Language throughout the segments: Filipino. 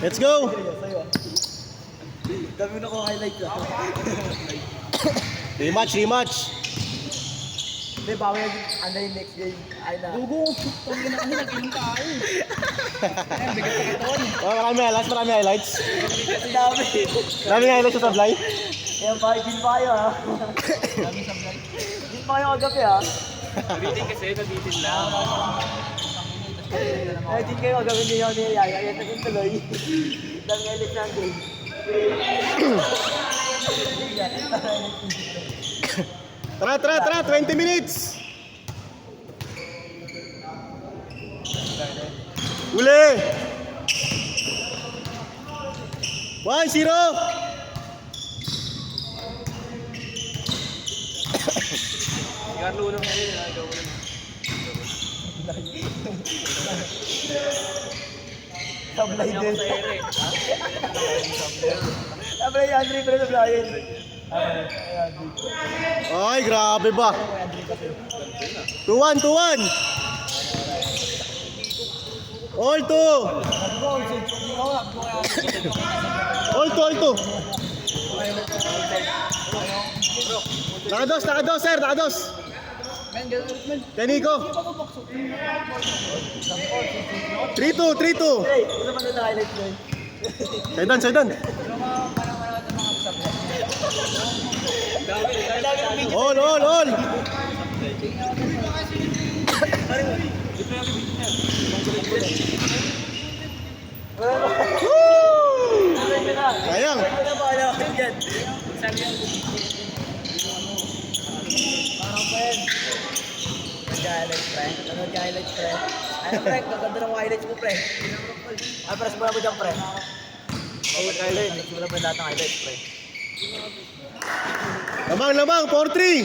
Let's go! Kami na ko highlight ko. Rematch, rematch! Hindi, bawi yung ano yung next game. Ay na. Dugo. Pag nag-inom tayo. Ayan, bigat ka ito. Oh, marami highlights, marami highlights. Ang dami. Marami highlights sa sablay. Kaya pa, gin pa kayo ha. Dami sablay. Gin pa kayo kagabi ha. Nabitin kasi, nabitin lang. Eh, gin kayo kagabi hindi nyo niyayaya. Yan naging tuloy. Dami nga ulit ng game. Tara, tara, tara! 20 minutes! Uli! 1-0! Carlo lang kayo, nagawa ko naman. Sablay din. Sa ere. Sablay yung Andre pero sablayin. Ay, grabe ba? 2-1, 2-1! All 2! All 2, all 2! Nakados, nakados, sir, nakados! Teniko! 3-2, 3-2! Hey, ano man na highlight ko yun? Saidan, saidan! All, all, all! Woo! Sayang! Ano ba alam ko yan? Parang friend. Nag-highlights, friend. Ano nag-highlights, friend? Ano, friend? Maganda ng highlights mo, friend. Ay, pero simula mo dyan, friend. Oh, highlight. Simula mo lahat ng highlights, friend. Lamang, lamang, 4-3!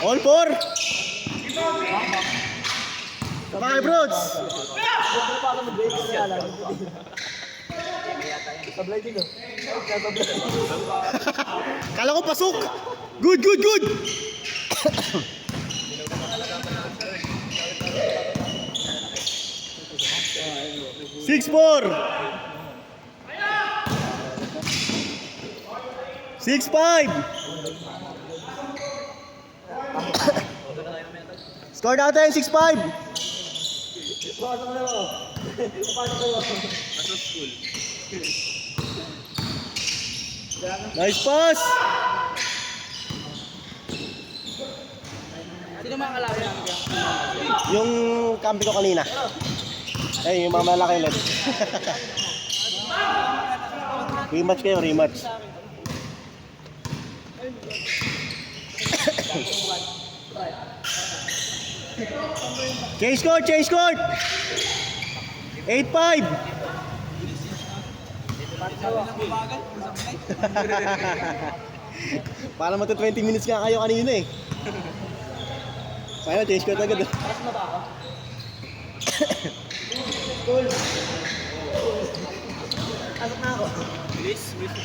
All 4! Tama kay Brods! Ano pa ako mag-break na lang? Sablay din, oh. Kala ko pasok! Good, good, good! Six, 4! 6-5! Score natin, 6-5! Pasok na mo. Pasok na mo. Nice pass! Sino mga kalaban namin dyan? Yung kampi ko kanina. Ay, yung mga malaki ulit. Rematch kayo, rematch. Change court, change court! 8-5! Para magto 20 minutes nga kayo kanina eh. Kaya change court agad. Paras na ba ako? Cool. Pasok na ako. Bilis, bilis.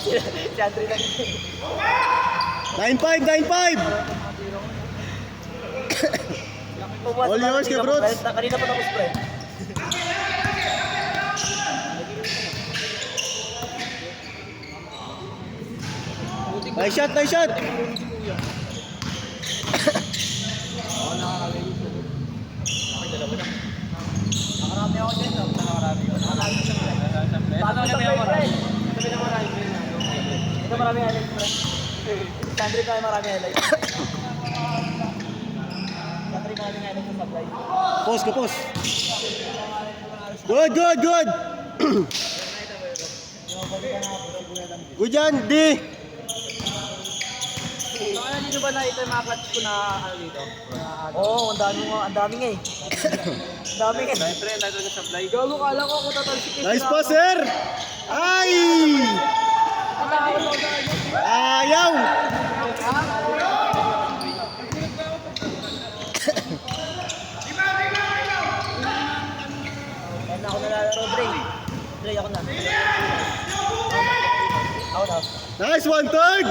Si Andre lang. 9-5, 9-5! All yours, kay Broods. Kanina pa tapos, friend. Nice shot, nice shot! Nakarami ako dyan, no? Nakarami ako. Paano sa play, friend? Sabi na marami. Ito marami highlights, friend. Si Andre pa marami highlights. Si Andre marami highlights sa supply. Post ko, post. Good, good, good! Good yan, D! Saka hindi nyo ba nakita yung mga clutch ko na ano dito? Oo, ang dami nga eh. Ang dami nga. Siyempre, nandito ka sa fly. Gago, kala ko kung tatalsikin. Nice pass, sir! Ay! Ayaw! Kaya na ako nalalaro, Dre. Dre, ako na. Nice, 1/3!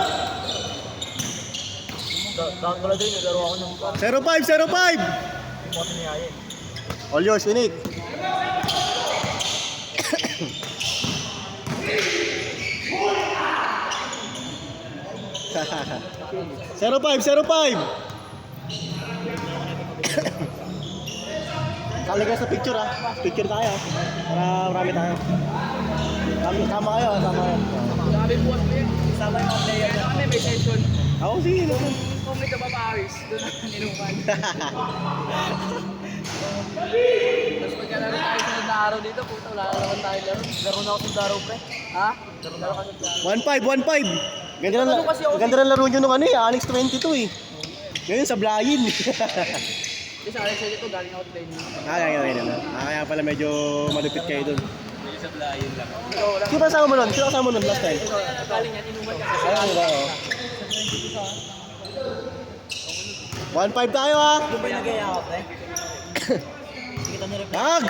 Dahil pala din, naglaro ako ng 0-5, 0-5! Pati niya yan. All yours, Unique. Zero five, 0-5. Kaligas sa picture Picture tayo para marami tayo. Tama kayo, tama kayo. Grabe buwas mo yan. Sama yung mga player. Kaya kami may session. Ako sige. Kung may tababawis, doon na niluman. Tapos pagkalaro tayo sa na araw dito, puta, wala na naman tayo laro. Laro na ako sa Daro, pre. Ha? Laro na ako sa Daro. 1-5. Ganda ng laro nyo nung Alex 22 eh. Ngayon sa Blayin. Kasi sa akin sa dito, galing ako today niyo. Kaya pala medyo malupit kayo dun. Sa Blayin lang. Sino kasama mo nun? Sino kasama mo nun last time? Galing yan, inuman ka. Ayan ba? 1-5 tayo Doon ba yung nagaya ako, pre? Hindi kita nireply. Tag!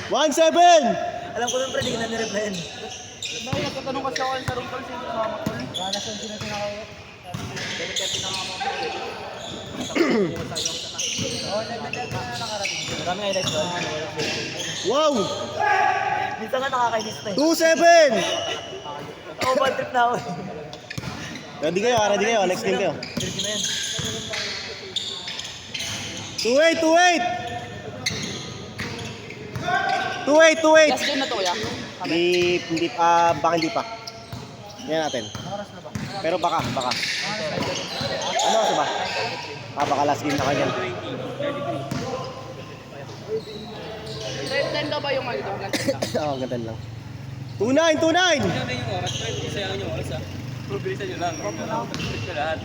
1-7! Alam ko nun, pre, hindi kita nireply. Bakit nagtatanong kasi ako sa room call, sino sa mga call? Wala siyang sinasinakaw. Dahil kaya pinakamakot. Oo, nag-bet na nakarating. Maraming highlights doon. Wow! Minsan nga nakakainis na 2-7! Oo, bad trip na ako. Ready kayo. Next game kayo. Dirty na yan. 2-8! 2-8! Last game na to, ya? Baka hindi pa. Yan natin. Nakaras na ba? Pero baka. Ano kasi ba? Baka last game na kanyan. 10 daw ba yung ano? Oo, gantan lang. 2-9! 2-9! yung oras, pre. Isayang yung oras, ha? Pabilisan nyo lang. Pabilisan ko lahat.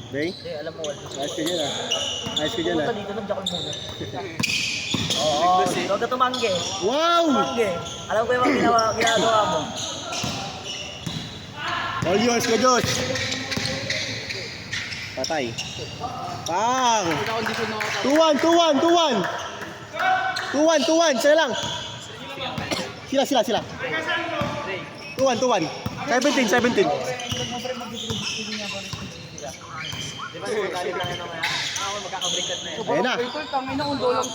Bang? Hindi, alam mo, wala. Ayos ko dyan Ayos ko dyan Punta dito, nag-jackal muna. Oo, huwag ka tumanggi. Wow! Tumanggi. Alam ko yung mga ginagawa mo. All yours ka, Josh! Patay. Pang! Pinakondisyon na ako. 2-1! Sila lang! Sila! 2-1! 17! Di ba, nagagalit lang yan naman. Ako magkakabaliktad na yan. Ayan na. Ito, tangin na undo lang.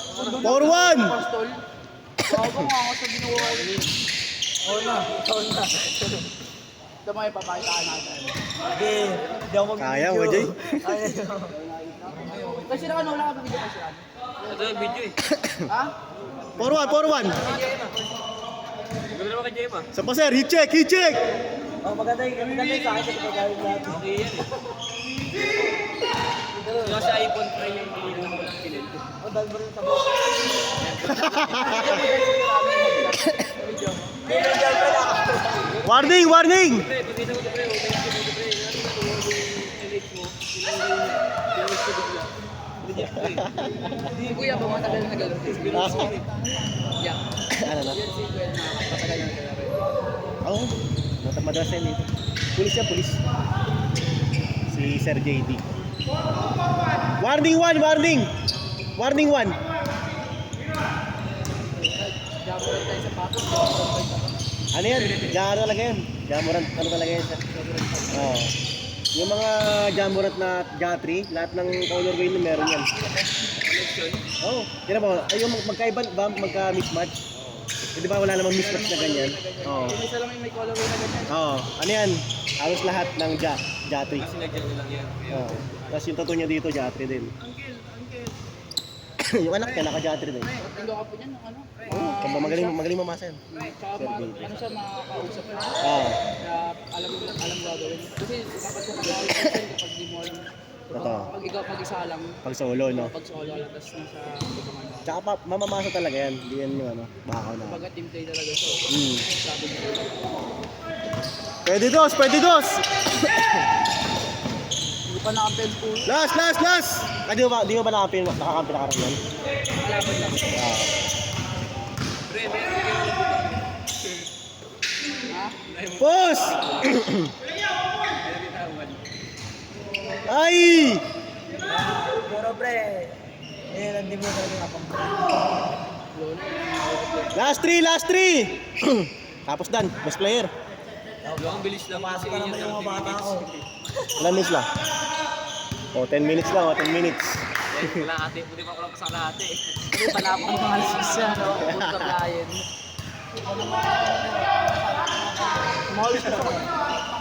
4-1! Pastol. Bago nga ako sa ginawa ko. Oo na. Ito mga ipapakitaan natin. Hindi. Hindi ako mag-video. Kaya mo, Jay? Kasi na wala ka video kasi yan. Ito yung video eh. Ha? 4-1! Ganda naman kay Jema. Sa paser, hit check! Oh, maganda yung sa akin kasi magagalit lahat. Okay yan eh. Yung sa iPhone 3 yung ininom mo lang pinil. Oh, dahil mo rin sa box. Warning! Pre, pakita mo ito pre. Hindi kuya, bumatagal na gano'n. Yeah. Ano na? Yan si kuya na patagal na gano'n. Oo. Madalas yan dito. Pulis. Si Sir JD. Warning 1! Jamuran tayo sa patos. Ano yan? Talaga yan. Jamuran. Ano talaga yan? Oo. Yung mga Jamurat na Jatri, lahat ng colorway na meron yan. Oo. Tira mo, ay yung magkaiba ba? Magka-mismatch? Di ba wala namang mismatch na ganyan? Oo. Yung isa lang yung may colorway na ganyan. Oo. Ano yan? Halos lahat ng Jatri. Sinagyan nyo lang yan. Oo. Tapos yung tattoo niya dito, Jatri din. Uncle. Yung anak niya, naka-Jatri din. Tinggo ka po niyan, ano? Oo. Magaling mamasa yan. Tsaka ano siya, makakausap na. Oo. Kaya alam gagawin. Kasi kapag siya kapag di mo alam. Totoo. Pag ikaw pag-isa lang, Pag solo, no? pag solo lang, tapos nasa ibang ano. Tsaka mamamasa talaga yan. Hindi yan yung ano, bakaw na. Pagka team play talaga siya. Sabi niya. Pwede dos! Hindi pa nakampel po. Last! Di mo ba nakakampi na karoon? Kalaban lang. Pre, meron kayo ha? Boss! Ay! Pero pre, hindi mo talaga kapag Last 3! Tapos dan, best player. Ang bilis lang Pumasok pa naman yung mga bata ko. Ilang minutes lang? Oh, 10 minutes lang, oh, 10 minutes. Wala ate, pwede pa ko lang pasang ate. Hindi pala ako mga alas 6 no? Punta client. Umalis ka sa